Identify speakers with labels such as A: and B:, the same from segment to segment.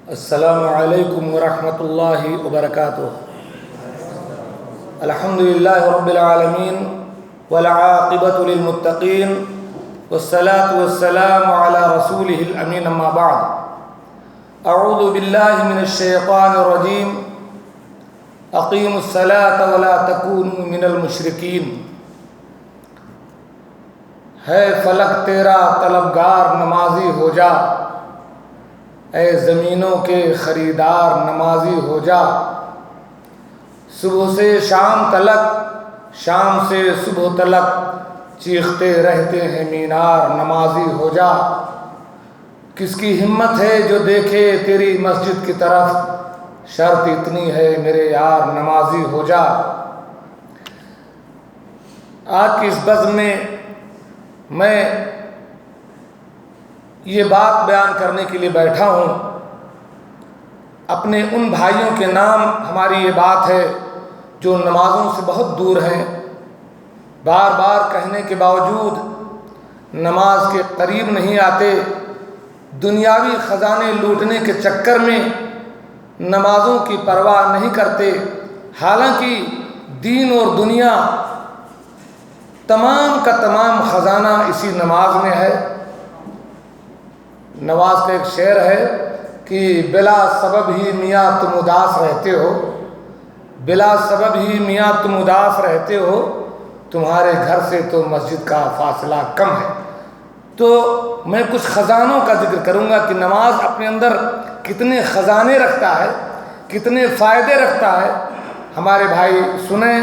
A: السلام علیکم ورحمۃ اللہ وبرکاتہ۔ الحمد للہ رب العالمین والعاقبۃ للمتقین والصلاة والسلام علی رسولہ الامین، اما بعد، اعوذ باللہ من الشیطان الرجیم، اقیموا الصلاة ولا تکونوا من المشرکین۔ ہے فلک تیرا طلبگار نمازی ہو جا، اے زمینوں کے خریدار نمازی ہو جا۔ صبح سے شام تلک، شام سے صبح تلک، چیختے رہتے ہیں مینار نمازی ہو جا۔ کس کی ہمت ہے جو دیکھے تیری مسجد کی طرف، شرط اتنی ہے میرے یار نمازی ہو جا۔ آج کی اس بزم میں یہ بات بیان کرنے کے لیے بیٹھا ہوں۔ اپنے ان بھائیوں کے نام ہماری یہ بات ہے جو نمازوں سے بہت دور ہیں، بار بار کہنے کے باوجود نماز کے قریب نہیں آتے، دنیاوی خزانے لوٹنے کے چکر میں نمازوں کی پرواہ نہیں کرتے، حالانکہ دین اور دنیا تمام کا تمام خزانہ اسی نماز میں ہے۔ نواز کا ایک شعر ہے کہ بلا سبب ہی میاں تم اداس رہتے ہو، بلا سبب ہی میاں تم اداس رہتے ہو، تمہارے گھر سے تو مسجد کا فاصلہ کم ہے۔ تو میں کچھ خزانوں کا ذکر کروں گا کہ نماز اپنے اندر کتنے خزانے رکھتا ہے، کتنے فائدے رکھتا ہے۔ ہمارے بھائی سنیں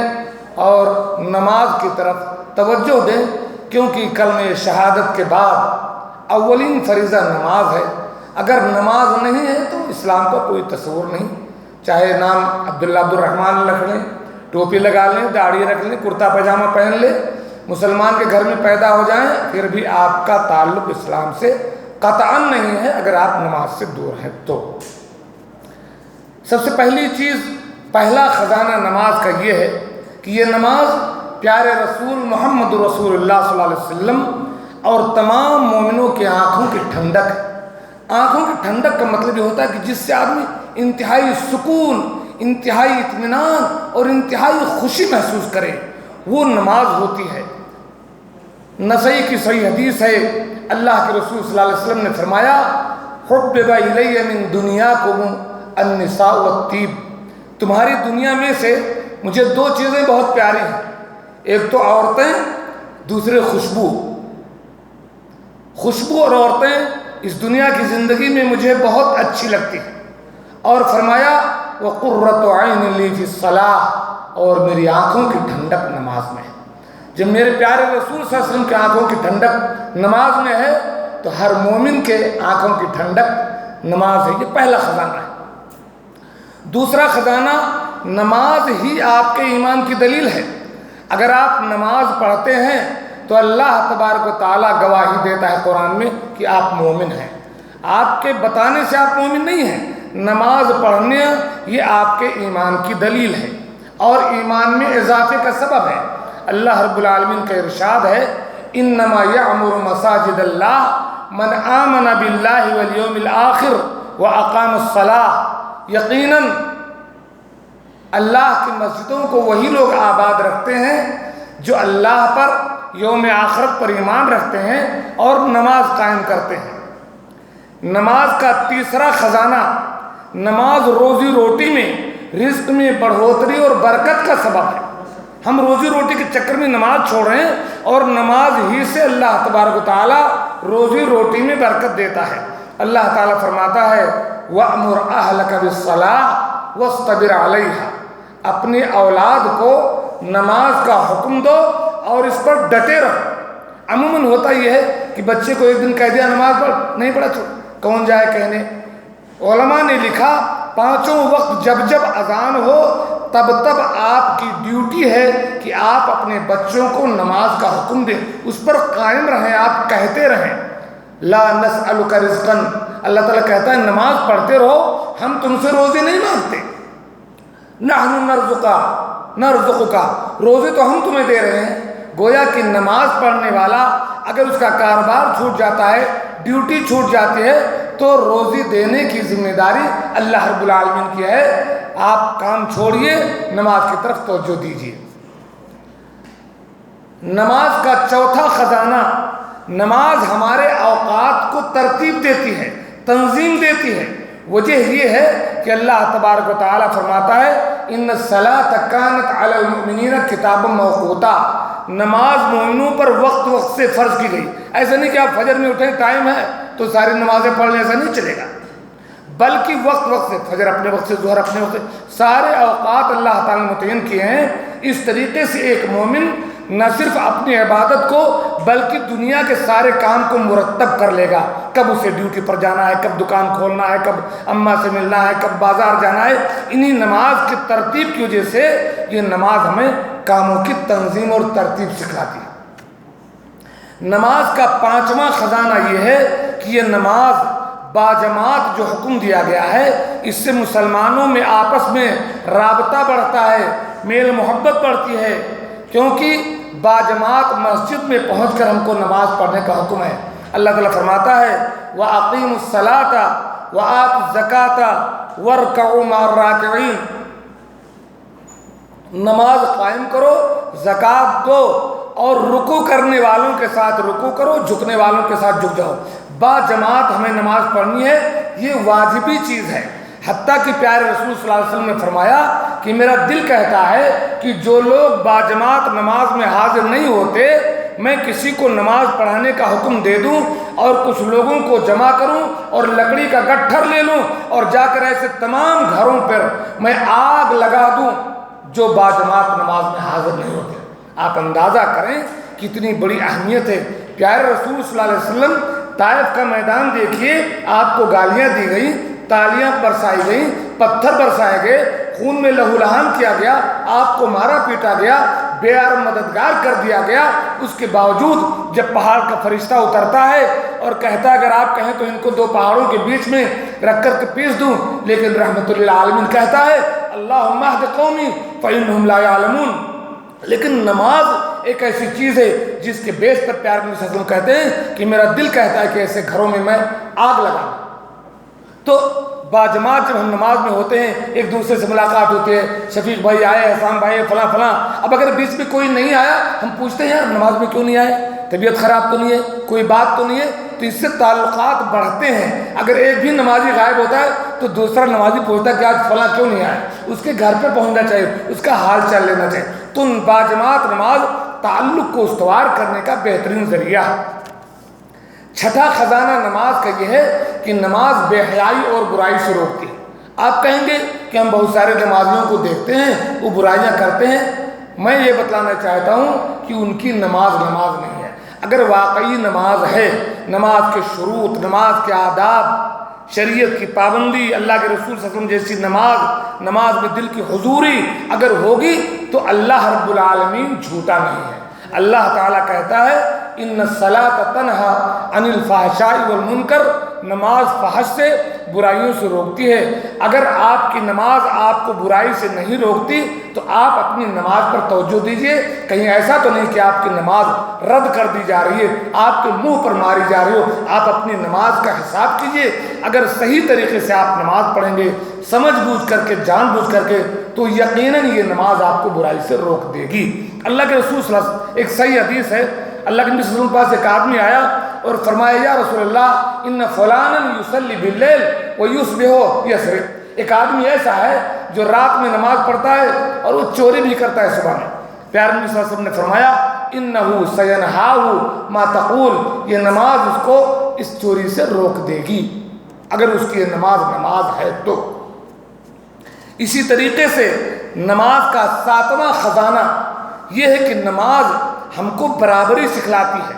A: اور نماز کی طرف توجہ دیں، کیونکہ کلمہ شہادت کے بعد اولین فریضہ نماز ہے۔ اگر نماز نہیں ہے تو اسلام کا کوئی تصور نہیں، چاہے نام عبداللہ عبدالرحمن رکھ لیں، ٹوپی لگا لیں، داڑھی رکھ لیں، کرتا پاجامہ پہن لیں، مسلمان کے گھر میں پیدا ہو جائیں، پھر بھی آپ کا تعلق اسلام سے قطعاً نہیں ہے اگر آپ نماز سے دور ہیں تو۔ سب سے پہلی چیز، پہلا خزانہ نماز کا یہ ہے کہ یہ نماز پیارے رسول محمد رسول اللہ صلی اللہ علیہ وسلم اور تمام مومنوں کے آنکھوں کی ٹھنڈک ہے۔ آنکھوں کی ٹھنڈک کا مطلب یہ ہوتا ہے کہ جس سے آدمی انتہائی سکون، انتہائی اطمینان اور انتہائی خوشی محسوس کرے، وہ نماز ہوتی ہے۔ نسائی کی صحیح حدیث ہے، اللہ کے رسول صلی اللہ علیہ وسلم نے فرمایا، حبب الی من دنیاکم النساء والطیب۔ تمہاری دنیا میں سے مجھے دو چیزیں بہت پیاری ہیں، ایک تو عورتیں، دوسرے خوشبو۔ خوشبو اور عورتیں اس دنیا کی زندگی میں مجھے بہت اچھی لگتی ہیں، اور فرمایا وَقُرَّةُ عَيْنٍ لِّي فِي الصَّلَاةِ، اور میری آنکھوں کی ٹھنڈک نماز میں ہے۔ جب میرے پیارے رسول صلی اللہ علیہ وسلم کی آنکھوں کی ٹھنڈک نماز میں ہے تو ہر مومن کے آنکھوں کی ٹھنڈک نماز ہے۔ یہ پہلا خزانہ ہے۔ دوسرا خزانہ، نماز ہی آپ کے ایمان کی دلیل ہے۔ اگر آپ نماز پڑھتے ہیں تو اللہ تبارک و تعالیٰ گواہی دیتا ہے قرآن میں کہ آپ مومن ہیں۔ آپ کے بتانے سے آپ مومن نہیں ہیں، نماز پڑھنے یہ آپ کے ایمان کی دلیل ہے اور ایمان میں اضافے کا سبب ہے۔ اللہ رب العالمین کا ارشاد ہے، انما یعمر مساجد اللہ من آمن باللہ والیوم الآخر واقام الصلاۃ۔ یقیناً اللہ کی مسجدوں کو وہی لوگ آباد رکھتے ہیں جو اللہ پر، یوم آخرت پر ایمان رکھتے ہیں اور نماز قائم کرتے ہیں۔ نماز کا تیسرا خزانہ، نماز روزی روٹی میں، رزق میں بڑھوتری اور برکت کا سبب ہے۔ ہم روزی روٹی کے چکر میں نماز چھوڑ رہے ہیں اور نماز ہی سے اللہ تبارک و تعالیٰ روزی روٹی میں برکت دیتا ہے۔ اللہ تعالیٰ فرماتا ہے وَأْمُرْ أَهْلَكَ بِالصَّلَاةِ وَاصْطَبِرْ عَلَيْهَا، اپنی اولاد کو نماز کا حکم دو اور اس پر ڈٹے رہو۔ عموماً ہوتا یہ ہے کہ بچے کو ایک دن کہہ دیا نماز پڑھ، نہیں پڑھا، کون جائے کہنے۔ علماء نے لکھا پانچوں وقت جب جب اذان ہو تب تب آپ کی ڈیوٹی ہے کہ آپ اپنے بچوں کو نماز کا حکم دیں، اس پر قائم رہیں، آپ کہتے رہیں لا نسألک رزقا۔ اللہ تعالیٰ کہتا ہے نماز پڑھتے رہو، ہم تم سے روزی نہیں مانگتے۔ نحن نرزقک، روزی تو ہم تمہیں دے رہے ہیں۔ گویا کہ نماز پڑھنے والا اگر اس کا کاروبار چھوٹ جاتا ہے، ڈیوٹی چھوٹ جاتی ہے، تو روزی دینے کی ذمہ داری اللہ رب العالمین کی ہے. آپ کام چھوڑیے، نماز کی طرف توجہ دیجیے. نماز کا چوتھا خزانہ، نماز ہمارے اوقات کو ترتیب دیتی ہے، تنظیم دیتی ہے. وجہ یہ ہے کہ اللہ تبارک و تعالیٰ فرماتا ہے ان الصلاۃ کانت علی المؤمنین کتابا موقوتا. نماز مومنوں پر وقت وقت سے فرض کی گئی. ایسا نہیں کہ آپ فجر میں اٹھیں ٹائم ہے تو ساری نمازیں پڑھ لیں، ایسا نہیں چلے گا، بلکہ وقت وقت سے، فجر اپنے وقت سے، ظہر اپنے وقت سے، سارے اوقات اللہ تعالیٰ نے متعین کیے ہیں. اس طریقے سے ایک مومن نہ صرف اپنی عبادت کو بلکہ دنیا کے سارے کام کو مرتب کر لے گا. کب اسے ڈیوٹی پر جانا ہے، کب دکان کھولنا ہے، کب اماں سے ملنا ہے، کب بازار جانا ہے. انہی نماز کی ترتیب کی وجہ سے یہ نماز ہمیں کاموں کی تنظیم اور ترتیب سکھاتی ہے. نماز کا پانچواں خزانہ یہ ہے کہ یہ نماز باجماعت جو حکم دیا گیا ہے، اس سے مسلمانوں میں آپس میں رابطہ بڑھتا ہے، میل محبت بڑھتی ہے. کیونکہ باجماعت مسجد میں پہنچ کر ہم کو نماز پڑھنے کا حکم ہے. اللہ تعالیٰ فرماتا ہے وَأَقِيمُوا الصَّلَاةَ وَآتُوا الزَّكَاةَ وَارْكَعُوا مَعَ الرَّاكِعِينَ. نماز قائم کرو، زکوٰۃ دو اور رکوع کرنے والوں کے ساتھ رکوع کرو، جھکنے والوں کے ساتھ جھک جاؤ. باجماعت ہمیں نماز پڑھنی ہے، یہ واجبی چیز ہے. حتیٰ کہ پیارے رسول صلی اللہ علیہ وسلم نے فرمایا کہ میرا دل کہتا ہے کہ جو لوگ باجماعت نماز میں حاضر نہیں ہوتے، میں کسی کو نماز پڑھانے کا حکم دے دوں اور کچھ لوگوں کو جمع کروں اور لکڑی کا گٹھر لے لوں اور جا کر ایسے تمام گھروں پر میں آگ لگا دوں جو باجماعت نماز میں حاضر نہیں ہوتے. آپ اندازہ کریں کتنی بڑی اہمیت ہے. پیارے رسول صلی اللہ علیہ وسلم طائف کا میدان دیکھیے، آپ کو گالیاں دی گئیں، تالیاں برسائی گئیں، پتھر برسائے گئے، خون میں لہو لہان کیا گیا، آپ کو مارا پیٹا گیا، بے یار مددگار کر دیا گیا. اس کے باوجود جب پہاڑ کا فرشتہ اترتا ہے اور کہتا ہے اگر آپ کہیں تو ان کو دو پہاڑوں کے بیچ میں رکھ کر کے پیس دوں، لیکن رحمت للعالمین کہتا ہے اللہم اہد قومی فانہم لا یعلمون. لیکن نماز ایک ایسی چیز ہے جس کے بیس پر پیارے نبی صلی اللہ علیہ وسلم کہتے ہیں کہ میرا دل کہتا ہے کہ ایسے گھروں میں میں آگ لگا. تو باجماعت جب ہم نماز میں ہوتے ہیں، ایک دوسرے سے ملاقات ہوتی ہے، شفیق بھائی آئے، احسان بھائی فلاں فلاں. اب اگر بیچ میں کوئی نہیں آیا، ہم پوچھتے ہیں یار نماز میں کیوں نہیں آئے، طبیعت خراب تو نہیں ہے، کوئی بات تو نہیں ہے، تو اس سے تعلقات بڑھتے ہیں. اگر ایک بھی نمازی غائب ہوتا ہے تو دوسرا نمازی پوچھتا ہے کہ آج فلاں کیوں نہیں آیا، اس کے گھر پہ پہنچنا چاہیے، اس کا حال چال لینا چاہیے. تو باجماعت نماز تعلق کو استوار کرنے کا بہترین ذریعہ ہے. چھٹا خزانہ نماز کا یہ ہے کہ نماز بے حیائی اور برائی سے روکتی ہے. آپ کہیں گے کہ ہم بہت سارے نمازیوں کو دیکھتے ہیں وہ برائیاں کرتے ہیں. میں یہ بتلانا چاہتا ہوں کہ ان کی نماز نماز نہیں ہے. اگر واقعی نماز ہے، نماز کے شروط، نماز کے آداب، شریعت کی پابندی، اللہ کے رسول صلی اللہ علیہ وسلم جیسی نماز میں دل کی حضوری اگر ہوگی تو اللہ رب العالمین جھوٹا نہیں ہے. اللہ تعالیٰ کہتا ہے ان الصلاۃ تنہا عن الفحشاء والمنکر. نماز فحش سے، برائیوں سے روکتی ہے. اگر آپ کی نماز آپ کو برائی سے نہیں روکتی تو آپ اپنی نماز پر توجہ دیجئے. کہیں ایسا تو نہیں کہ آپ کی نماز رد کر دی جا رہی ہے، آپ کے منہ پر ماری جا رہی ہو. آپ اپنی نماز کا حساب کیجئے. اگر صحیح طریقے سے آپ نماز پڑھیں گے، سمجھ بوجھ کر کے، جان بوجھ کر کے، تو یقیناً یہ نماز آپ کو برائی سے روک دے گی. اللہ کے رسول صلی اللہ علیہ وسلم، ایک صحیح حدیث ہے، اللہ کے نبی صلی اللہ علیہ وسلم کے پاس ایک آدمی آیا اور فرمایا یا رسول اللہ ان فلانا یصلی باللیل ویصبح یسرق. ایک آدمی ایسا ہے جو رات میں نماز پڑھتا ہے اور وہ چوری بھی کرتا ہے صبح میں. پیارے نبی صلی اللہ علیہ وسلم نے فرمایا انہ سینہاہ ما تقول. یہ نماز اس کو اس چوری سے روک دے گی اگر اس کی نماز ہے تو. اسی طریقے سے نماز کا ساتواں خزانہ یہ ہے کہ نماز ہم کو برابری سکھلاتی ہے.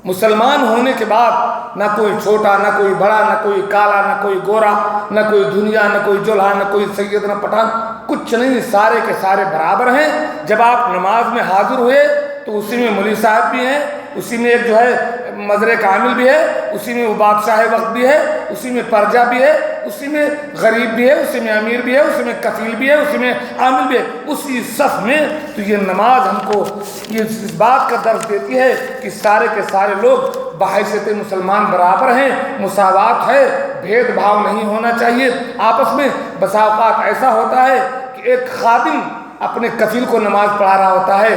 A: مسلمان ہونے کے بعد نہ کوئی چھوٹا، نہ کوئی بڑا، نہ کوئی کالا، نہ کوئی گورا، نہ کوئی دنیا، نہ کوئی جولہا، نہ کوئی سید، نہ پٹھان، کچھ نہیں، سارے کے سارے برابر ہیں. جب آپ نماز میں حاضر ہوئے تو اسی میں مولوی صاحب بھی ہیں، اسی میں ایک جو ہے مزر کامل بھی ہے، اسی میں وہ بادشاہ وقت بھی ہے، اسی میں پرجا بھی ہے، اسی میں غریب بھی ہے، اسی میں امیر بھی ہے، اسی میں کفیل بھی ہے، اسی میں عامل بھی ہے، اسی صف میں۔ تو یہ نماز ہم کو یہ اس بات کا درس دیتی ہے کہ سارے کے سارے لوگ بحیثیت مسلمان برابر ہیں، مساوات ہے، بھید بھاؤ نہیں ہونا چاہیے آپس میں۔ بسا اوقات ایسا ہوتا ہے کہ ایک خادم اپنے کفیل کو نماز پڑھا رہا ہوتا ہے،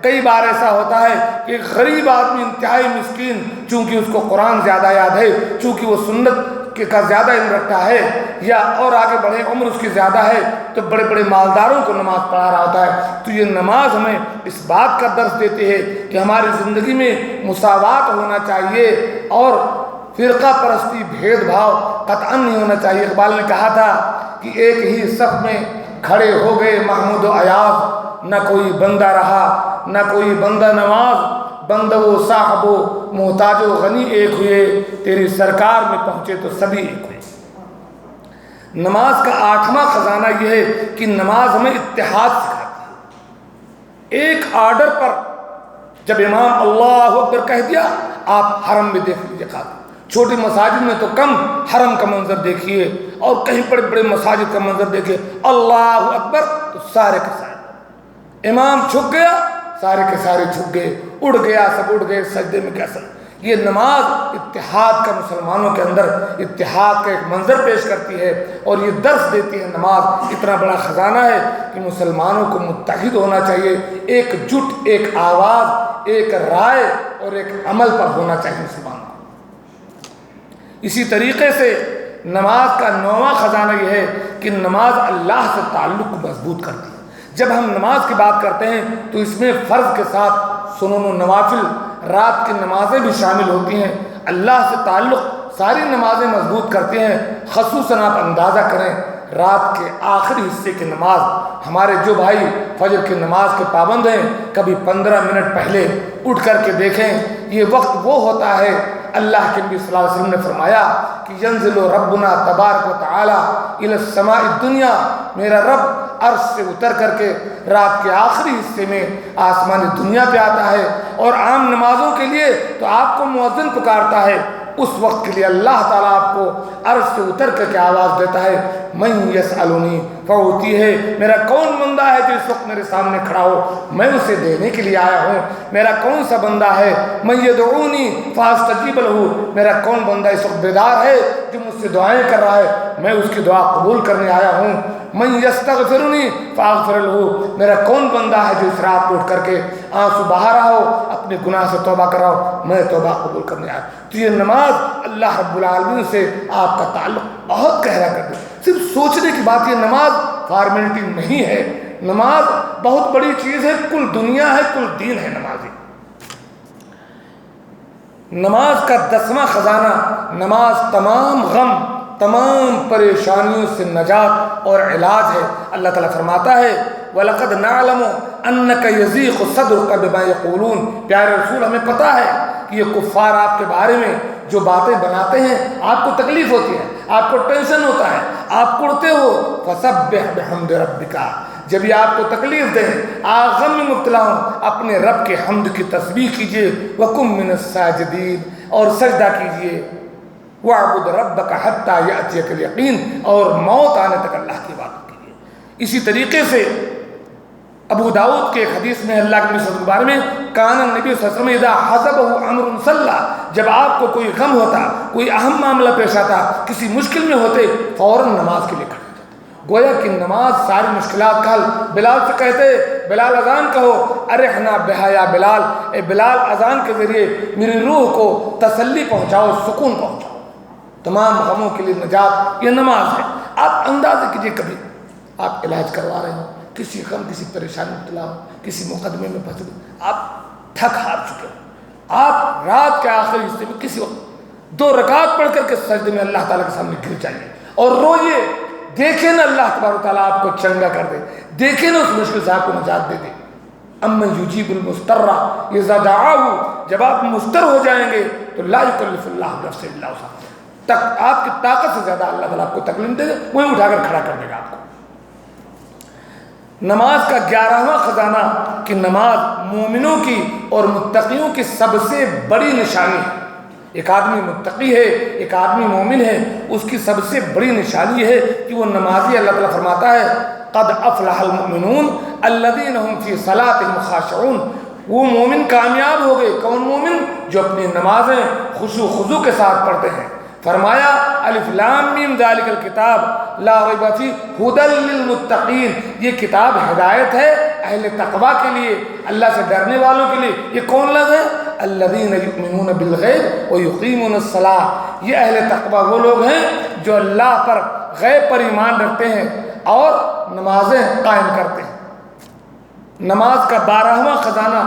A: کئی بار ایسا ہوتا ہے کہ ایک غریب آدمی انتہائی مسکین، چونکہ اس کو قرآن زیادہ یاد ہے، چونکہ وہ سنت کا زیادہ علم رکھتا ہے، یا اور آگے بڑھے عمر اس کی زیادہ ہے، تو بڑے بڑے مالداروں کو نماز پڑھا رہا ہوتا ہے۔ تو یہ نماز ہمیں اس بات کا درس دیتی ہے کہ ہماری زندگی میں مساوات ہونا چاہیے اور فرقہ پرستی، بھید بھاؤ قطعاً نہیں ہونا چاہیے۔ اقبال نے کہا تھا کہ ایک ہی صف میں کھڑے ہو گئے محمود و ایاز، نہ کوئی بندہ رہا نہ کوئی بندہ نواز، بندہ و صاحب و محتاج و غنی ایک ہوئے، تیری سرکار میں پہنچے تو سبھی ایک ہوئے۔ نماز کا 8واں خزانہ یہ ہے کہ نماز ہمیں اتحاد سکھاتی ہے۔ ایک آرڈر پر جب امام اللہ اکبر کہہ دیا، آپ حرم میں دیکھ لیجیے، چھوٹی مساجد میں تو کم، حرم کا منظر دیکھیے، اور کہیں بڑے بڑے مساجد کا منظر دیکھیے، اللہ اکبر تو سارے کے سارے، امام جھک گیا سارے کے سارے جھک گئے، اڑ گیا سب اڑ گئے سجدے میں کیسا۔ یہ نماز اتحاد کا، مسلمانوں کے اندر اتحاد کا ایک منظر پیش کرتی ہے، اور یہ درس دیتی ہے۔ نماز اتنا بڑا خزانہ ہے کہ مسلمانوں کو متحد ہونا چاہیے، ایک جٹ، ایک آواز، ایک رائے اور ایک عمل پر ہونا چاہیے مسلمانوں کو۔ اسی طریقے سے نماز کا 9واں خزانہ یہ ہے کہ نماز اللہ سے تعلق کو مضبوط کرتی ہے۔ جب ہم نماز کی بات کرتے ہیں تو اس میں فرض کے ساتھ سنن و نوافل، رات کی نمازیں بھی شامل ہوتی ہیں۔ اللہ سے تعلق ساری نمازیں مضبوط کرتی ہیں۔ خصوصاً آپ اندازہ کریں رات کے آخری حصے کی نماز، ہمارے جو بھائی فجر کی نماز کے پابند ہیں، کبھی 15 منٹ پہلے اٹھ کر کے دیکھیں، یہ وقت وہ ہوتا ہے، اللہ کے نبی صلی اللہ علیہ وسلم نے فرمایا کہ ینزل ربنا تبارک و تعالی الی السماء الدنیا، میرا رب عرش سے اتر کر کے رات کے آخری حصے میں آسمان دنیا پہ آتا ہے، اور عام نمازوں کے لیے تو آپ کو مؤذن پکارتا ہے، اس وقت کے لیے اللہ تعالیٰ آپ کو عرش سے اتر کر کے آواز دیتا ہے، من یسألنی فأعطیہ، ہے میرا کون بندہ ہے جو اس وقت میرے سامنے کھڑا ہو، میں اسے دینے کے لیے آیا ہوں۔ میرا کون سا بندہ ہے، من یدعونی فاستجیب لہ، میرا کون بندہ اس وقت بیدار ہے جو مجھ سے دعائیں کر رہا ہے، میں اس کی دعا قبول کرنے آیا ہوں۔ من یستغفرنی فاغفر لہ، میرا کون بندہ ہے جو اس رات کو اٹھ کر کے آنسو بہا رہا ہو، اپنے گناہ سے توبہ کر رہا ہو، میں توبہ قبول کرنے آیا۔ تو یہ نماز اللہ رب العالمین سے آپ کا تعلق بہت گہرا کر دے۔ صرف سوچنے کی بات، یہ نماز فارمیلٹی نہیں ہے، نماز بہت بڑی چیز ہے، کل دنیا ہے، کل دین ہے نمازی۔ نماز کا 10واں خزانہ، نماز تمام غم، تمام پریشانیوں سے نجات اور علاج ہے۔ اللہ تعالیٰ فرماتا ہے وَلَقَدْ نَعْلَمُ أَنَّكَ يَضِيقُ صَدْرُكَ بِمَا يَقُولُونَ، پیارے رسول ہمیں پتہ ہے کہ یہ کفار آپ کے بارے میں جو باتیں بناتے ہیں، آپ کو تکلیف ہوتی ہے، آپ کو ٹینشن ہوتا ہے، آپ کڑتے ہو، فَسَبِّحْ بِحَمْدِ رَبِّكَ، جب یہ آپ کو تکلیف دیں، آپ غم میں مبتلا ہوں، اپنے رب کے حمد کی تسبیح کیجئے، وَقُم مِّنَ السَّاجِدِينَ، اور سجدہ کیجئے، وَاعْبُدْ رَبَّكَ حَتَّى يَأْتِيَكَ الْيَقِينُ، اور موت آنے تک اللہ کی عبادت کیجئے۔ اسی طریقے سے ابو داؤد کے ایک حدیث میں اللہ کے نبی کے بارے میں کان النبی صلی اللہ علیہ وسلم اذا حزبہ امر صلی، جب آپ کو کوئی غم ہوتا، کوئی اہم معاملہ پیش آتا، کسی مشکل میں ہوتے، فوراً نماز کے لیے کھڑے ہو جاتے۔ گویا کہ نماز ساری مشکلات کا حل۔ بلال سے کہتے، بلال اذان کہو، ارحنا بہا یا بلال، اے بلال اذان کے ذریعے میری روح کو تسلی پہنچاؤ، سکون پہنچاؤ، تمام غموں کے لیے نجات یہ نماز ہے۔ آپ اندازہ کیجئے، کبھی آپ علاج کروا رہے ہو، کسی غم، کسی پریشانی میں مبتلا ہو، کسی مقدمے میں پھنس گئے، آپ تھک ہار چکے ہو، آپ رات کے آخری حصے میں کسی وقت 2 رکعت پڑھ کر کے سجدے میں اللہ تعالیٰ کے سامنے گر جائیے اور روئیے، دیکھیں نا اللہ تبارک و تعالیٰ آپ کو چنگا کر دے، دیکھیں نا اس مشکل سے آپ کو نجات دے دے۔ امن یجیب المضطر اذا دعاہ، جب آپ مضطر ہو جائیں گے تو لا یکلف اللہ نفسا الا وسعہا، آپ کی طاقت سے زیادہ اللہ تعالیٰ آپ کو تکلیف دے گا، وہیں اٹھا کر کھڑا کر دے گا آپ کو۔ نماز کا 11واں خزانہ کہ نماز مومنوں کی اور متقیوں کی سب سے بڑی نشانی ہے، ایک آدمی متقی ہے، ایک آدمی مومن ہے، اس کی سب سے بڑی نشانی ہے کہ وہ نمازی۔ اللہ تعالیٰ فرماتا ہے قد افلح المؤمنون الذین هم فی صلاتهم خاشعون، وہ مومن کامیاب ہو گئے۔ کون مومن؟ جو اپنی نمازیں خشوع و خضوع کے ساتھ پڑھتے ہیں۔ فرمایا الف لام میم ذالک الکتاب لا ریب فیہ ھدی للمتقین، یہ کتاب ہدایت ہے اہل تقوی کے لیے، اللہ سے ڈرنے والوں کے لیے۔ یہ کون لوگ ہیں؟ الذین یؤمنون بالغیب ویقیمون الصلاۃ، یہ اہل تقوی وہ لوگ ہیں جو اللہ پر غیب پر ایمان رکھتے ہیں اور نمازیں قائم کرتے ہیں۔ نماز کا 12واں خزانہ،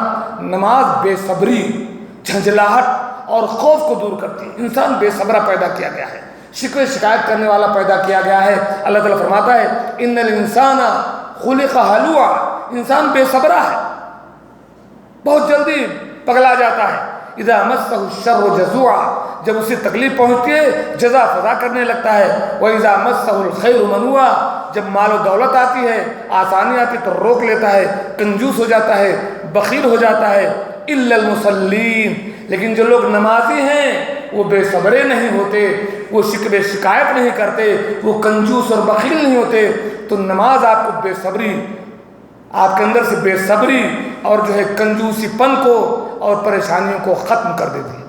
A: نماز بے صبری، جھنجھلاہٹ اور خوف کو دور کرتی ہے۔ انسان بے صبرہ پیدا کیا گیا ہے، شکوے شکایت کرنے والا پیدا کیا گیا ہے۔ اللہ تعالیٰ فرماتا ہے ان الانسان خلق ہلوعا، انسان بے صبرہ ہے، بہت جلدی پگلا جاتا ہے۔ اذا مسہ الشر جزوعا، جب اسے تکلیف پہنچتی ہے جزا فضا کرنے لگتا ہے۔ وَإِذَا مَسَّهُ الْخَيْرُ مَنُوعًا، جب مال و دولت آتی ہے، آسانی آتی تو روک لیتا ہے، کنجوس ہو جاتا ہے، بخیل ہو جاتا ہے۔ إِلَّا الْمُصَلِّينَ، لیکن جو لوگ نمازی ہیں وہ بے صبرے نہیں ہوتے، وہ شکوے شکایت نہیں کرتے، وہ کنجوس اور بخیل نہیں ہوتے۔ تو نماز آپ کو بے صبری، آپ کے اندر سے بے صبری اور جو ہے کنجوسی پن کو اور پریشانیوں کو ختم کر دیتی ہے۔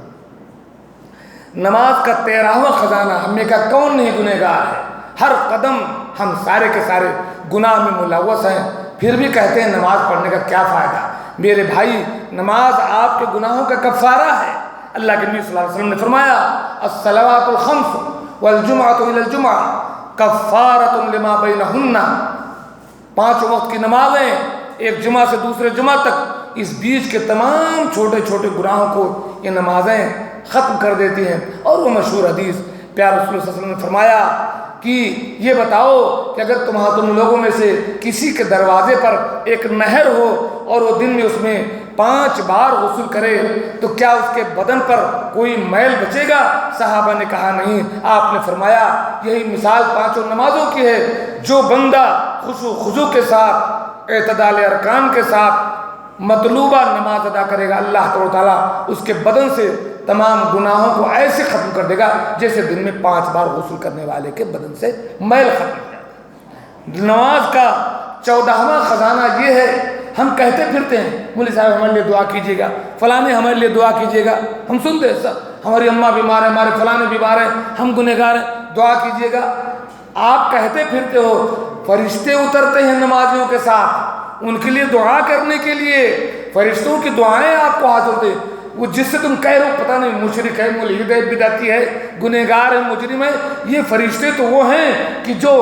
A: نماز کا 13واں خزانہ، ہم نے کہا کون نہیں گنہگار ہے؟ ہر قدم ہم سارے کے سارے گناہ میں ملوث ہیں، پھر بھی کہتے ہیں نماز پڑھنے کا کیا فائدہ؟ میرے بھائی، نماز آپ کے گناہوں کا کفارہ ہے۔ اللہ کے نبی صلی اللہ علیہ وسلم نے فرمایا الصلوات الخمس والجمعۃ الی الجمعہ کفارۃ لما بینہن، 5 وقت کی نمازیں ایک جمعہ سے دوسرے جمعہ تک، اس بیچ کے تمام چھوٹے چھوٹے گناہوں کو یہ نمازیں ختم کر دیتی ہیں۔ اور وہ مشہور حدیث پیارے رسول صلی اللہ علیہ وسلم نے فرمایا کہ یہ بتاؤ کہ اگر تم لوگوں میں سے کسی کے دروازے پر ایک نہر ہو اور وہ دن میں اس میں 5 بار غسل کرے تو کیا اس کے بدن پر کوئی میل بچے گا؟ صحابہ نے کہا نہیں۔ آپ نے فرمایا یہی مثال 5 نمازوں کی ہے، جو بندہ خشوع و خضوع کے ساتھ، اعتدال ارکان کے ساتھ مطلوبہ نماز ادا کرے گا، اللہ تعالیٰ اس کے بدن سے تمام گناہوں کو ایسے ختم کر دے گا جیسے دن میں 5 بار غسل کرنے والے کے بدن سے میل ختم ہو جائے۔ نماز کا 14واں خزانہ یہ ہے، ہم کہتے پھرتے ہیں مولوی صاحب ہمارے لیے دعا کیجیے گا، فلانے ہمارے لیے دعا کیجیے گا، ہم سنتے ہیں سب، ہماری اماں بیمار ہے، ہمارے فلانے بیمار ہیں، ہم گنہگار ہیں، دعا کیجیے گا۔ آپ کہتے پھرتے ہو، فرشتے اترتے ہیں نمازیوں کے ساتھ ان کے لیے دعا کرنے کے لیے، فرشتوں کی دعائیں آپ کو حاصل ہوتے۔ وہ جس سے تم کہہ رہے ہو پتہ نہیں مشرک ہے، ملحد ہے، بدعتی ہے، گنہگار ہے، مجرم ہے، یہ فرشتے تو وہ ہیں کہ جو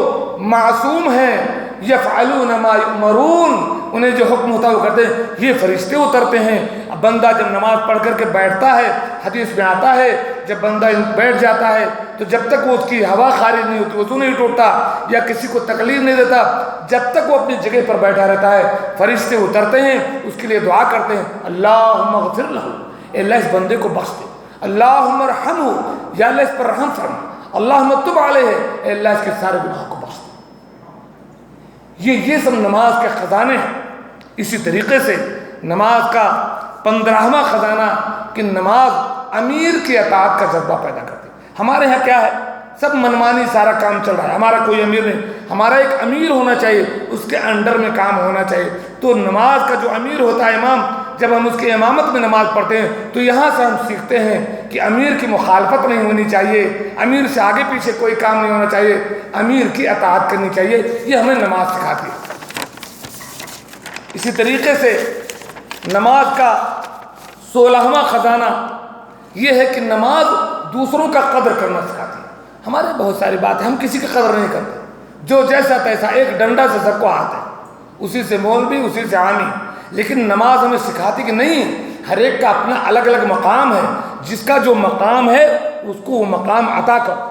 A: معصوم ہیں، یفعلون ما یؤمرون، انہیں جو حکم ہوتا ہے وہ کرتے ہیں، یہ فرشتے اترتے ہیں۔ اب بندہ جب نماز پڑھ کر کے بیٹھتا ہے، حدیث میں آتا ہے جب بندہ بیٹھ جاتا ہے تو جب تک وہ اس کی ہوا خارج نہیں ہوتی، وضو نہیں ٹوٹتا یا کسی کو تکلیف نہیں دیتا، جب تک وہ اپنی جگہ پر بیٹھا رہتا ہے، فرشتے اترتے ہیں، اس کے لیے دعا کرتے ہیں اللہم اغفر لہ، اے اللہ اس بندے کو بخش دے، اللہم ارحمہ، یا اللہ اس پر رحم فرما، اللہم تب علیہ، اے اللہ اس کے سارے گناہوں کو بخش دے۔ یہ سب نماز کے خزانے ہیں۔ اسی طریقے سے نماز کا 15واں خزانہ کہ نماز امیر کی اطاعت کا جذبہ پیدا کرتی ہے۔ ہمارے ہاں کیا ہے، سب منمانی سارا کام چل رہا ہے، ہمارا کوئی امیر نہیں، ہمارا ایک امیر ہونا چاہیے، اس کے انڈر میں کام ہونا چاہیے۔ تو نماز کا جو امیر ہوتا ہے امام، جب ہم اس کی امامت میں نماز پڑھتے ہیں تو یہاں سے ہم سیکھتے ہیں کہ امیر کی مخالفت نہیں ہونی چاہیے، امیر سے آگے پیچھے کوئی کام نہیں ہونا چاہیے، امیر کی اطاعت کرنی چاہیے، یہ ہمیں نماز سکھاتی ہے۔ اسی طریقے سے نماز کا 16واں خزانہ یہ ہے کہ نماز دوسروں کا قدر کرنا سکھاتی ہے۔ ہمارے بہت ساری باتیں، ہم کسی کی قدر نہیں کرتے، جو جیسا تیسا، ایک ڈنڈا سے سب کو ہاتھ ہے، اسی سے مولوی اسی سے عامی، لیکن نماز ہمیں سکھاتی کہ نہیں، ہر ایک کا اپنا الگ الگ مقام ہے، جس کا جو مقام ہے اس کو وہ مقام عطا کرو،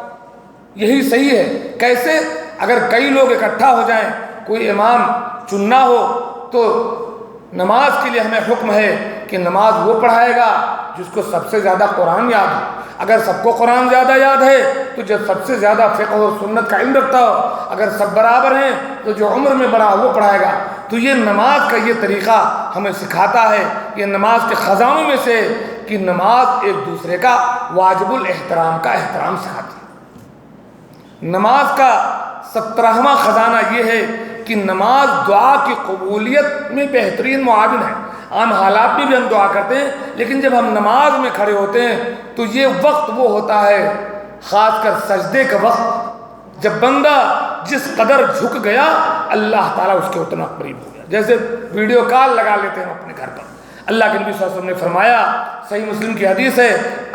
A: یہی صحیح ہے۔ کیسے؟ اگر کئی لوگ اکٹھا ہو جائیں، کوئی امام چننا ہو تو نماز کے لیے ہمیں حکم ہے کہ نماز وہ پڑھائے گا جس کو سب سے زیادہ قرآن یاد ہو۔ اگر سب کو قرآن زیادہ یاد ہے تو جو سب سے زیادہ فقہ اور سنت کا علم رکھتا ہو، اگر سب برابر ہیں تو جو عمر میں بڑا وہ پڑھائے گا۔ تو تو یہ نماز کا یہ طریقہ ہمیں سکھاتا ہے، یہ نماز کے خزانوں میں سے کہ نماز ایک دوسرے کا واجب الاحترام کا احترام سکھاتی ہے۔ نماز کا 17واں خزانہ یہ ہے کہ نماز دعا کی قبولیت میں بہترین معاون ہے۔ عام حالات میں بھی ہم دعا کرتے ہیں، لیکن جب ہم نماز میں کھڑے ہوتے ہیں تو یہ وقت وہ ہوتا ہے، خاص کر سجدے کا وقت، جب بندہ جس قدر جھک گیا اللہ تعالیٰ اس کے اتنا قریب ہو گیا۔ جیسے ویڈیو کال لگا لیتے ہیں اپنے گھر پر، اللہ کے نبی صلی اللہ علیہ وسلم نے فرمایا، صحیح مسلم کی حدیث ہے،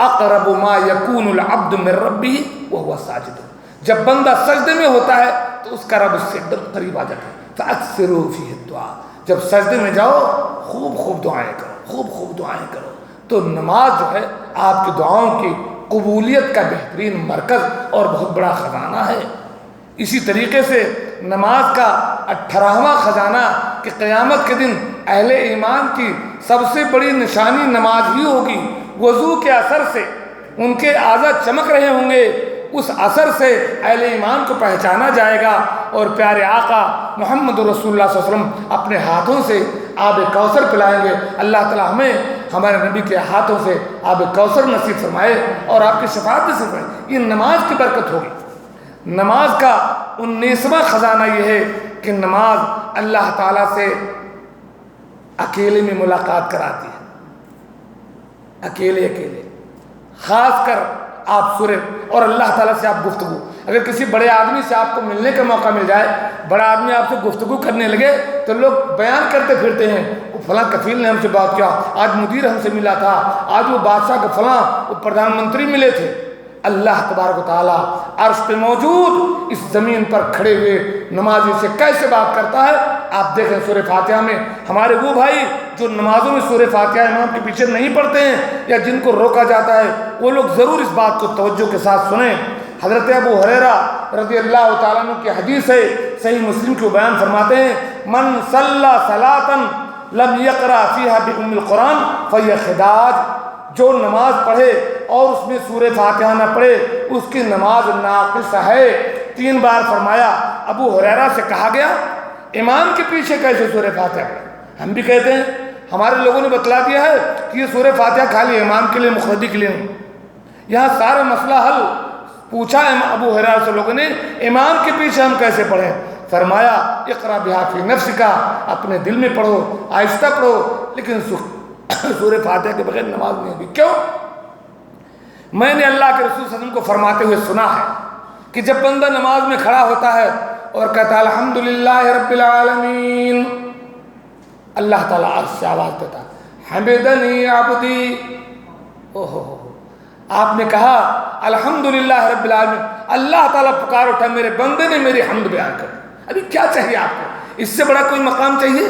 A: اقرب ما یکون العبد من ربہ وہو ساجد، جب بندہ سجدے میں ہوتا ہے تو اس کا رب اس سے ایک دم قریب آ جاتا ہے۔ فاکثروا فیہ الدعاء، جب سجدے میں جاؤ خوب خوب دعائیں کرو، خوب خوب دعائیں کرو۔ تو نماز جو ہے آپ کی دعاؤں کی قبولیت کا بہترین مرکز اور بہت بڑا خزانہ ہے۔ اسی طریقے سے نماز کا 18واں خزانہ کہ قیامت کے دن اہل ایمان کی سب سے بڑی نشانی نماز ہی ہوگی۔ وضو کے اثر سے ان کے اعضاء چمک رہے ہوں گے، اس اثر سے اہل ایمان کو پہچانا جائے گا، اور پیارے آقا محمد رسول اللہ صلی اللہ علیہ وسلم اپنے ہاتھوں سے آب کوثر پلائیں گے۔ اللہ تعالیٰ ہمیں ہمارے نبی کے ہاتھوں سے آب کوثر نصیب فرمائے اور آپ کی شفاعت نصیب فرمائے۔ یہ نماز کی برکت ہوگی۔ نماز کا 19واں خزانہ یہ ہے کہ نماز اللہ تعالیٰ سے اکیلے میں ملاقات کراتی ہے، اکیلے، خاص کر آپ سورے اور اللہ تعالیٰ سے آپ گفتگو، اگر کسی بڑے آدمی سے آپ کو ملنے کا موقع مل جائے، بڑا آدمی آپ سے گفتگو کرنے لگے تو لوگ بیان کرتے پھرتے ہیں، وہ فلاں کفیل نے ہم سے بات کیا، آج مدیر ہم سے ملا تھا، آج وہ بادشاہ کا فلاں وہ پردھان منتری ملے تھے۔ اللہ تبارک و تعالیٰ عرش پہ موجود اس زمین پر کھڑے ہوئے نمازی سے کیسے بات کرتا ہے۔ آپ دیکھیں سورہ فاتحہ میں ہمارے وہ بھائی جو نمازوں میں سورہ فاتحہ امام کے پیچھے نہیں پڑھتے ہیں یا جن کو روکا جاتا ہے، وہ لوگ ضرور اس بات کو توجہ کے ساتھ سنیں۔ حضرت ابو ہریرہ رضی اللہ تعالیٰ عنہ کی حدیث ہے، صحیح مسلم کو بیان فرماتے ہیں، من صلی صلاۃ لم یقرأ فیہا بأم القرآن فہی خداج، جو نماز پڑھے اور اس میں سورہ فاتحہ نہ پڑھے اس کی نماز ناقص ہے۔ 3 بار فرمایا۔ ابو ہریرہ سے کہا گیا امام کے پیچھے کیسے سورہ فاتحہ پڑھے؟ ہم بھی کہتے ہیں، ہمارے لوگوں نے بتلا دیا ہے کہ یہ سورہ فاتحہ خالی امام کے لیے، مقتدی کے لیے نہیں۔ یہاں سارا مسئلہ حل پوچھا ابو ہریرہ سے لوگوں نے، امام کے پیچھے ہم کیسے پڑھیں؟ فرمایا اقرأ بہا فی نفسک، اپنے دل میں پڑھو، آہستہ پڑھو، لیکن سورہ فاتحہ کے بغیر نماز نہیں ہوگی۔ کیوں؟ میں نے اللہ کے رسول صلی اللہ علیہ وسلم کو فرماتے ہوئے سنا ہے کہ جب بندہ نماز میں کھڑا ہوتا ہے اور کہتا ہے الحمدللہ رب العالمین، اللہ تعالیٰ عرش سے آواز دیتا ہے حمدنی عبدی۔ آپ نے کہا الحمدللہ رب العالمین، اللہ تعالیٰ پکار اٹھا میرے بندے نے میری حمد بیان کر۔ ابھی کیا چاہیے آپ کو؟ اس سے بڑا کوئی مقام چاہیے؟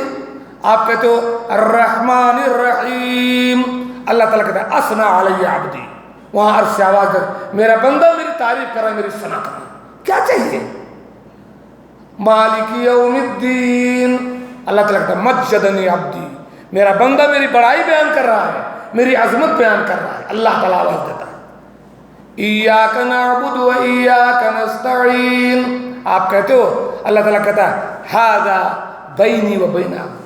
A: آپ کہتے ہو الرحمن الرحیم، اللہ تعالیٰ کہتا ہے اثنا علی عبدی، وہاں عرش سے آواز دے میرا بندہ میری تعریف کر رہا ہے، میری ثنا کر رہا ہے۔ کیا چاہیے؟ مالک یوم الدین، اللہ تعالیٰ کہتا ہے مجدنی عبدی، میرا بندہ میری بڑائی بیان کر رہا ہے، میری عظمت بیان کر رہا ہے۔ اللہ تعالیٰ آواز دیتا ہے ایاک نعبد و ایاک نستعین، آپ کہتے ہو اللہ تعالیٰ کہتا ہے ھذا بینی و بین عبدی،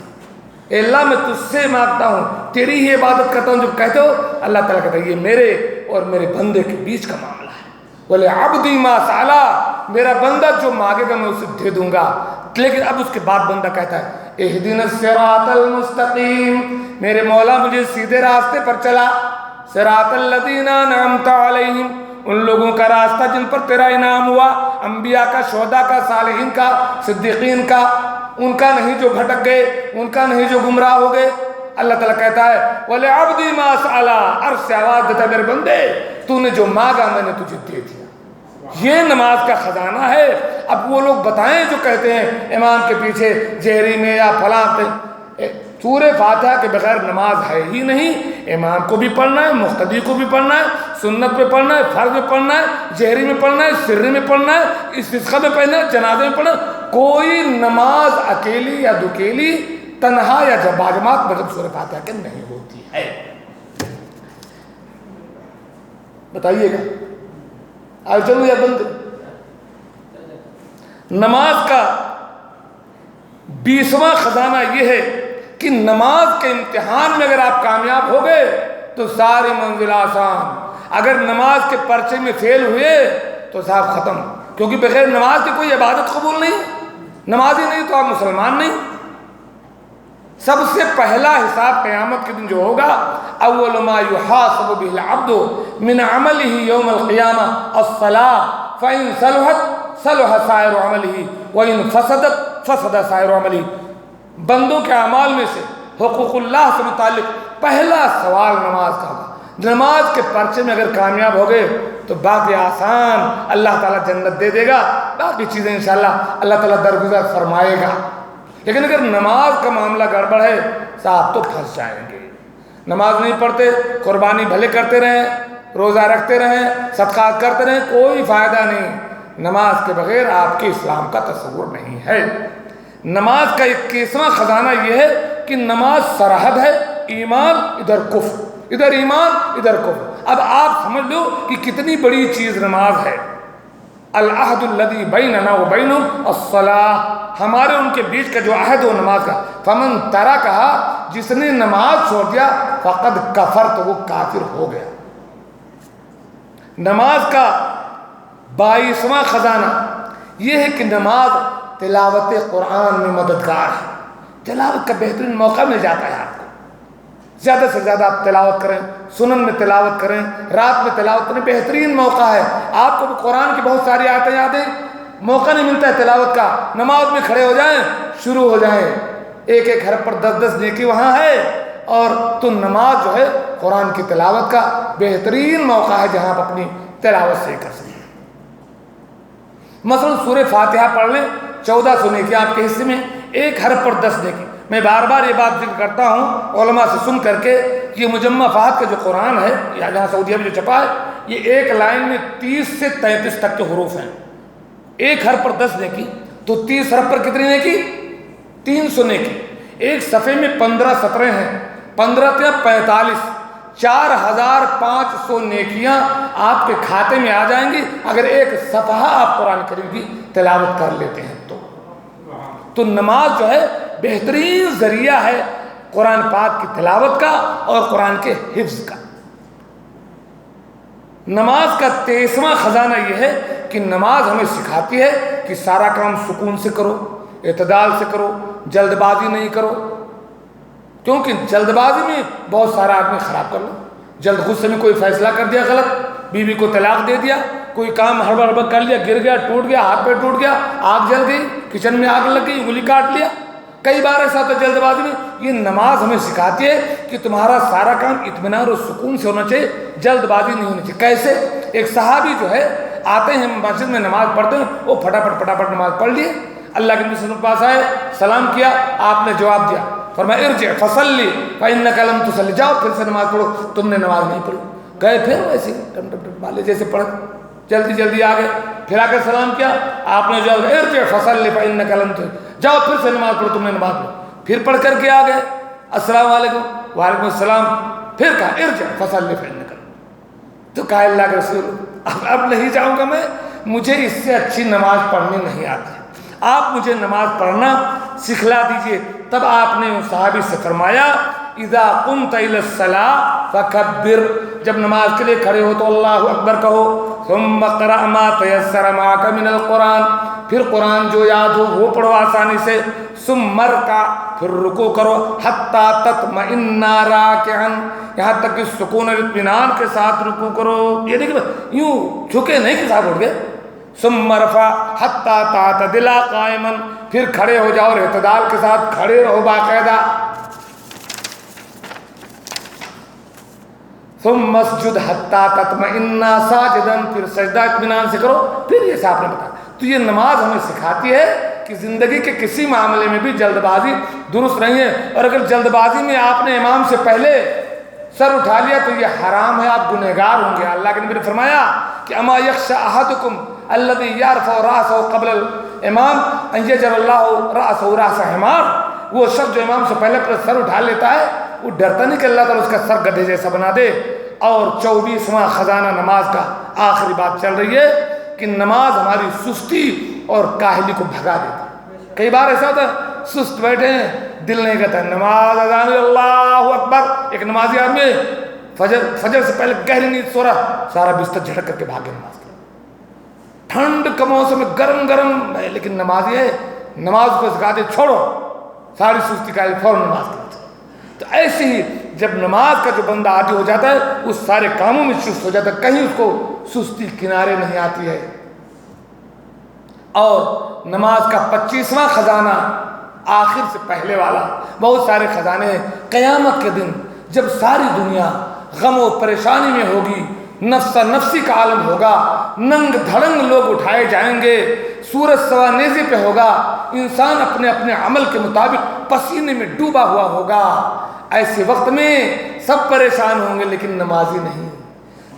A: اے اللہ میں تجھ سے مانگتا ہوں، تیری ہی عبادت کرتا ہوں۔ جب کہتے ہو اللہ تعالیٰ کہتا ہے یہ میرے اور میرے بندے کے بیچ کا معاملہ ہے۔ وَلِعَبْدِي مَا سَأَلَ، میرا بندہ جو مانگے گا میں اسے دے دوں گا۔ لیکن اب اس کے بعد بندہ کہتا ہے اهْدِنَا الصِّرَاطَ الْمُسْتَقِيمَ، میرے مولا مجھے سیدھے راستے پر چلا، صراط الذین انعمت علیہم، ان لوگوں کا راستہ جن پر تیرا انعام ہوا، انبیاء کا، شہداء کا، صالحین کا، صدیقین کا، ان کا نہیں جو بھٹک گئے، ان کا نہیں جو گمراہ ہو گئے۔ اللہ تعالیٰ کہتا ہے وَلِعَبْدِي مَا سَأَلَ، عرش سے آواز دیتا ہے میرے بندے تو نے جو مانگا میں نے تجھے دے دیا۔ یہ نماز کا خزانہ ہے۔ اب وہ لوگ بتائیں جو کہتے ہیں امام کے پیچھے جہری میں یا فلاں سورہ فاتحہ کے بغیر نماز ہے ہی نہیں۔ امام کو بھی پڑھنا ہے، مقتدی کو بھی پڑھنا ہے، سنت میں پڑھنا ہے، فرض میں پڑھنا ہے، جہری میں پڑھنا ہے، سری میں پڑھنا ہے، استسقاء میں پڑھنا ہے، جنازے میں پڑھنا ہے۔ کوئی نماز اکیلی یا دکیلی، تنہا یا باجماعت مطلب سورہ فاتحہ کے نہیں ہوتی ہے۔ بتائیے گا آج چلو یا بند؟ نماز کا 20واں خزانہ یہ ہے کہ نماز کے امتحان میں اگر آپ کامیاب ہو گئے تو ساری منزل آسان، اگر نماز کے پرچے میں فیل ہوئے تو صاحب ختم، کیونکہ بغیر نماز کے کوئی عبادت قبول نہیں، نماز ہی نہیں تو آپ مسلمان نہیں۔ سب سے پہلا حساب قیامت کے دن جو ہوگا، اول ما یحاسب به العبد من عمله یوم القیامہ الصلاۃ فإن صلحت صلح سائر عمله وإن فسدت فسد سائر عمله۔ بندوں کے اعمال میں سے حقوق اللہ سے متعلق پہلا سوال نماز کا ہوگا۔ نماز کے پرچے میں اگر کامیاب ہو گئے تو باقی آسان، اللہ تعالیٰ جنت دے دے گا، باقی چیزیں انشاءاللہ اللہ تعالیٰ درگزر فرمائے گا۔ لیکن اگر نماز کا معاملہ گڑبڑ ہے صاحب تو پھنس جائیں گے۔ نماز نہیں پڑھتے، قربانی بھلے کرتے رہیں، روزہ رکھتے رہیں، صدقات کرتے رہیں، کوئی فائدہ نہیں۔ نماز کے بغیر آپ کے اسلام کا تصور نہیں ہے۔ نماز کا 21واں خزانہ یہ ہے کہ نماز سرحد ہے، ایمان ادھر کفر، ادھر ایمان ادھر کفر۔ اب آپ سمجھ لو کہ کتنی بڑی چیز نماز ہے۔ العہد الذی بیننا وبینہم الصلاۃ، ہمارے ان کے بیچ کا جو عہد ہے وہ نماز کا۔ فمن ترکھا، جس نے نماز چھوڑ دیا، فقد کفر، تو وہ کافر ہو گیا۔ نماز کا 22واں خزانہ یہ ہے کہ نماز تلاوت قرآن میں مددگار ہے۔ تلاوت کا بہترین موقع مل جاتا ہے آپ کو، زیادہ سے زیادہ آپ تلاوت کریں، سنن میں تلاوت کریں، رات میں تلاوت کریں، بہترین موقع ہے۔ آپ کو قرآن کی بہت ساری آیتیں یاد ہیں، موقع نہیں ملتا ہے تلاوت کا، نماز میں کھڑے ہو جائیں، شروع ہو جائیں، ایک ایک حرف پر 10 نیکی وہاں ہے، اور تو نماز جو ہے قرآن کی تلاوت کا بہترین موقع ہے جہاں آپ اپنی تلاوت سے کر سکیں۔ مثلا سورہ فاتحہ پڑھ لیں، 1400 نیکی آپ کے حصے میں، ایک حرف پر 10 نیکی۔ میں بار بار یہ بات ذکر کرتا ہوں علماء سے سن کر کے، یہ مجمع فہد کا جو قرآن ہے یا جہاں سعودیہ میں جو چھپا ہے، یہ ایک لائن میں 30 سے 33 تک کے حروف ہیں، ایک حرف پر 10 نیکی، تو 30 حرف پر کتنی نیکی؟ 300 نیکی۔ ایک صفحے میں 15 سطریں ہیں، 15 × 45، 4500 نیکیاں آپ کے کھاتے میں آ جائیں گی اگر ایک صفحہ آپ قرآن کریم کی تلاوت کر لیتے ہیں تو نماز جو ہے بہترین ذریعہ ہے قرآن پاک کی تلاوت کا اور قرآن کے حفظ کا۔ نماز کا 23واں خزانہ یہ ہے کہ نماز ہمیں سکھاتی ہے کہ سارا کام سکون سے کرو، اعتدال سے کرو، جلد بازی نہیں کرو، کیونکہ جلد بازی میں بہت سارا آدمی خراب کر لو، جلد غصے میں کوئی فیصلہ کر دیا غلط، بیوی کو طلاق دے دیا، کوئی کام ہڑبڑ ہڑبڑ کر لیا، گر گیا، ٹوٹ گیا، ہاتھ پہ ٹوٹ گیا، آگ جل گئی، کچن میں آگ لگ گئی، انگلی کاٹ لیا، کئی بار ایسا ہوتا ہے جلد بازی میں۔ یہ نماز ہمیں سکھاتی ہے کہ تمہارا سارا کام اطمینان اور سکون سے ہونا چاہیے، جلد بازی نہیں ہونی چاہیے۔ کیسے؟ ایک صحابی جو ہے آتے ہیں مسجد میں نماز پڑھتے ہیں، وہ پھٹافٹ نماز پڑھ لیے، اللہ کے نبی صلی اللہ علیہ وسلم کے پاس آئے، سلام کیا، آپ نے جواب دیا، فرمایا ارجع فصلی فإنک لم تصلی، جاؤ پھر سے نماز پڑھو، تم نے نماز نہیں پڑھی۔ گئے پھر ویسے ٹم ٹم ٹم والے جیسے پڑھ جلدی آ گئے، پھر آ کر سلام کیا، آپ نے جواب دیا ارجع فصلی فإنک لم تصلی، جاؤ پھر سے نماز پڑھو، تم نے نماز پڑھی۔ پھر پڑھ کر کے آ گئے، السلام علیکم، وعلیکم السلام، پھر کہا ارجع فصلی فإنک، تو کہا اللہ کے رسول اب نہیں جاؤں گا میں، مجھے اس سے اچھی نماز پڑھنی نہیں آتی، آپ مجھے نماز پڑھنا سکھلا دیجئے۔ تب آپ نے صحابی سے فرمایا اذا قمت الى الصلاة فکبر، جب نماز کے لیے کھڑے ہو تو اللہ اکبر کہو، ثم اقرأ ما تيسر معك من القرآن، پھر قرآن جو یاد ہو وہ پڑھو آسانی سے، ثم ارکع، پھر رکوع کرو، حتی تطمئن راکعا، یہاں تک کہ سکون اور اطمینان کے ساتھ رکوع کرو، یہ نہیں کہ یوں جھکے نہیں کہ صاحب اٹھ گئے، ثم ارفع حتی تعتدل قائما، پھر کھڑے ہو جاؤ اور اعتدال کے ساتھ کھڑے رہو باقاعدہ، ثم اسجد حتی تطمئن ساجدا، پھر سجدہ اطمینان سے کرو، پھر یہ صاحب نے بتایا۔ تو یہ نماز ہمیں سکھاتی ہے کہ زندگی کے کسی معاملے میں بھی جلد بازی درست نہیں ہے، اور اگر جلد بازی میں آپ نے امام سے پہلے سر اٹھا لیا تو یہ حرام ہے، آپ گنہگار ہوں گے۔ اللہ کے نبی نے فرمایا کہ اما یخشى احدکم الذی یرفع رأسہ قبل الامام ان یجعل اللہ رأسہ رأس حمار، وہ شخص جو امام سے پہلے اپنا سر اٹھا لیتا ہے وہ ڈرتا نہیں کہ اللہ تعالیٰ اس کا سر گدھے جیسا بنا دے۔ اور 24واں خزانہ نماز کا آخری بات چل رہی ہے کہ نماز ہماری سستی اور کاہلی کو بھگا دیتی ہے۔ کئی بار ایسا ہوتا ہے سست بیٹھے ہیں, دل نہیں کہتا نماز اذان اللہ اکبر. ایک نمازی آدمی فجر سے پہلے گہری نیند سو رہا, سارا بستر جھٹک کر کے بھاگے نماز کے. ٹھنڈ کا موسم میں گرم گرم ہے, لیکن نمازی ہے, نماز کو سکھا دے چھوڑو, ساری سستی کا فوراً نماز کرنا. تو ایسے ہی جب نماز کا جو بندہ عادی ہو جاتا ہے اس سارے کاموں میں چست ہو جاتا ہے, کہیں اس کو سستی کنارے نہیں آتی ہے. اور نماز کا 25واں خزانہ آخر سے پہلے والا, بہت سارے خزانے ہیں. قیامت کے دن جب ساری دنیا غم و پریشانی میں ہوگی, نفس نفسی کا عالم ہوگا, ننگ دھڑنگ لوگ اٹھائے جائیں گے, سورج سوا نیزے پہ ہوگا, انسان اپنے اپنے عمل کے مطابق پسینے میں ڈوبا ہوا ہوگا. ایسے وقت میں سب پریشان ہوں گے لیکن نمازی نہیں.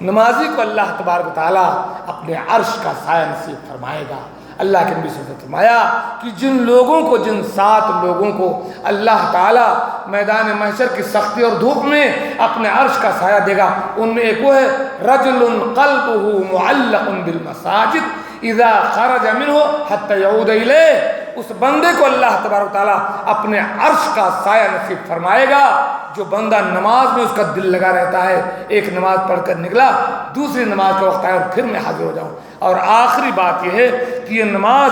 A: نمازی کو اللہ تبارک و تعالیٰ اپنے عرش کا سایہ نصیب فرمائے گا. اللہ کے نبی صلی اللہ علیہ وسلم نے فرمایا کہ جن لوگوں کو, جن 7 لوگوں کو اللہ تعالیٰ میدان محشر کی سختی اور دھوپ میں اپنے عرش کا سایہ دے گا, ان میں ایک وہ ہے رجل قلبہ معلق بالمساجد اذا خرج منہ حتی یعود الیہ. اس بندے کو اللہ تبارک و تعالیٰ اپنے عرش کا سایہ نصیب فرمائے گا جو بندہ نماز میں اس کا دل لگا رہتا ہے. ایک نماز پڑھ کر نکلا, دوسری نماز کا وقت آیا اور پھر میں حاضر ہو جاؤں. اور آخری بات یہ ہے کہ یہ نماز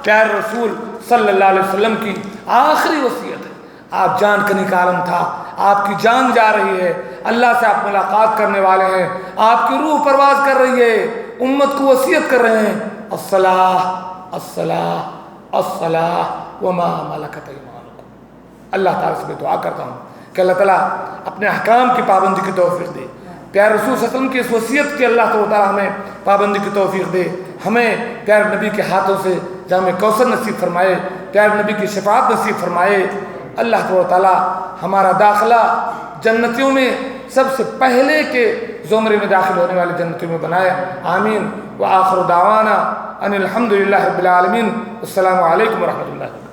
A: پیارے رسول صلی اللہ علیہ وسلم کی آخری وصیت ہے. آپ جان کنی کا عالم تھا, آپ کی جان جا رہی ہے, اللہ سے آپ ملاقات کرنے والے ہیں, آپ کی روح پرواز کر رہی ہے, امت کو وصیت کر رہے ہیں الصلاۃ الصلاۃ الصلاۃ وما ملکت ایمانکم. اللہ تعالیٰ سے میں دعا کرتا ہوں کہ اللہ تعالیٰ اپنے احکام کی پابندی کی توفیق دے. پیارے رسول صلی اللہ علیہ وسلم کی اس وصیت کی اللہ تعالیٰ ہمیں پابندی کی توفیق دے. ہمیں پیارے نبی کے ہاتھوں سے جام کوثر نصیب فرمائے, پیارے نبی کی شفاعت نصیب فرمائے. اللہ تعالیٰ ہمارا داخلہ جنتیوں میں سب سے پہلے کے زمرے میں داخل ہونے والے جنتیوں میں بنائے. آمین. وآخر دعوانا ان الحمد للہ رب العالمین. السلام علیکم ورحمۃ اللہ.